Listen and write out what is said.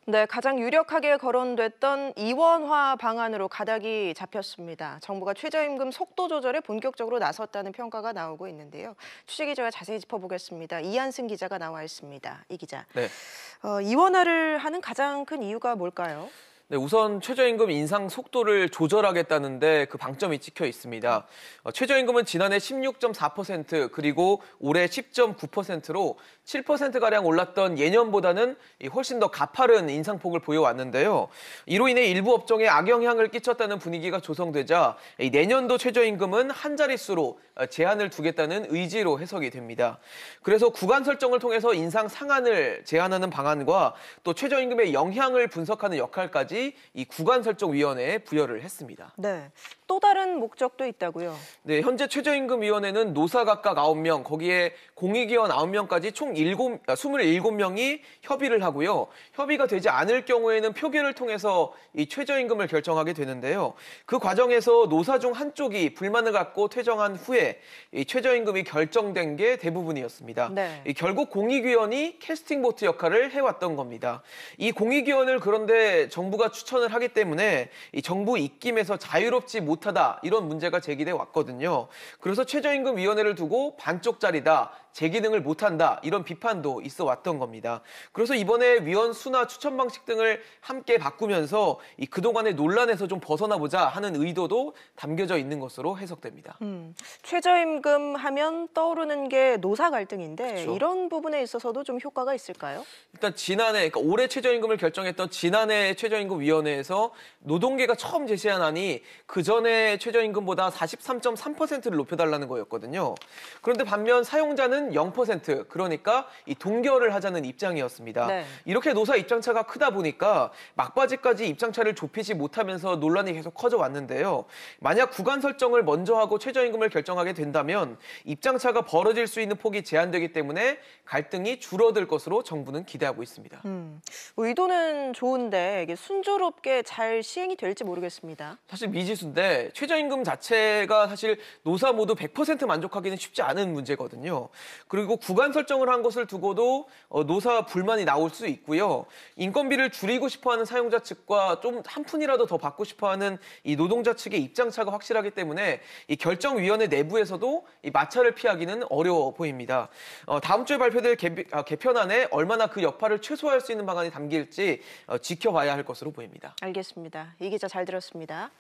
네, 가장 유력하게 거론됐던 이원화 방안으로 가닥이 잡혔습니다. 정부가 최저임금 속도 조절에 본격적으로 나섰다는 평가가 나오고 있는데요. 취재기자가 자세히 짚어보겠습니다. 이한승 기자가 나와 있습니다. 이 기자. 네. 이원화를 하는 가장 큰 이유가 뭘까요? 네, 우선 최저임금 인상 속도를 조절하겠다는데 그 방점이 찍혀 있습니다. 최저임금은 지난해 16.4% 그리고 올해 10.9%로 7%가량 올랐던 예년보다는 훨씬 더 가파른 인상폭을 보여왔는데요. 이로 인해 일부 업종에 악영향을 끼쳤다는 분위기가 조성되자 내년도 최저임금은 한 자릿수로 제한을 두겠다는 의지로 해석이 됩니다. 그래서 구간 설정을 통해서 인상 상한을 제한하는 방안과 또 최저임금의 영향을 분석하는 역할까지 이 구간설정위원회에 부여를 했습니다. 네, 또 다른 목적도 있다고요? 네, 현재 최저임금위원회는 노사 각각 9명, 거기에 공익위원 9명까지 총 27명이 협의를 하고요. 협의가 되지 않을 경우에는 표결을 통해서 이 최저임금을 결정하게 되는데요. 그 과정에서 노사 중 한쪽이 불만을 갖고 퇴정한 후에 이 최저임금이 결정된 게 대부분이었습니다. 네. 결국 공익위원이 캐스팅보트 역할을 해왔던 겁니다. 이 공익위원을 그런데 정부가 추천을 하기 때문에 이 정부 입김에서 자유롭지 못하다 이런 문제가 제기돼 왔거든요. 그래서 최저임금위원회를 두고 반쪽짜리다, 제 기능을 못한다 이런 비판도 있어 왔던 겁니다. 그래서 이번에 위원 수나 추천 방식 등을 함께 바꾸면서 이 그동안의 논란에서 좀 벗어나보자 하는 의도도 담겨져 있는 것으로 해석됩니다. 최저임금 하면 떠오르는 게 노사 갈등인데 그렇죠. 이런 부분에 있어서도 좀 효과가 있을까요? 일단 그러니까 올해 최저임금을 결정했던 지난해 최저임금위원회에서 노동계가 처음 제시한 안이 그 전에 최저임금보다 43.3%를 높여달라는 거였거든요. 그런데 반면 사용자는 0%, 그러니까 이 동결을 하자는 입장이었습니다. 네. 이렇게 노사 입장차가 크다 보니까 막바지까지 입장차를 좁히지 못하면서 논란이 계속 커져 왔는데요. 만약 구간 설정을 먼저 하고 최저임금을 결정하게 된다면 입장차가 벌어질 수 있는 폭이 제한되기 때문에 갈등이 줄어들 것으로 정부는 기대하고 있습니다. 의도는 좋은데 이게 순조롭게 잘 시행이 될지 모르겠습니다. 사실 미지수인데 최저임금 자체가 사실 노사 모두 100% 만족하기는 쉽지 않은 문제거든요. 그리고 구간 설정을 한 것을 두고도 노사 불만이 나올 수 있고요. 인건비를 줄이고 싶어하는 사용자 측과 좀 한 푼이라도 더 받고 싶어하는 이 노동자 측의 입장차가 확실하기 때문에 이 결정위원회 내부에서도 이 마찰을 피하기는 어려워 보입니다. 다음 주에 발표될 개편안에 얼마나 그 여파를 최소화할 수 있는 방안이 담길지 지켜봐야 할 것으로 보입니다. 알겠습니다. 이 기자 잘 들었습니다.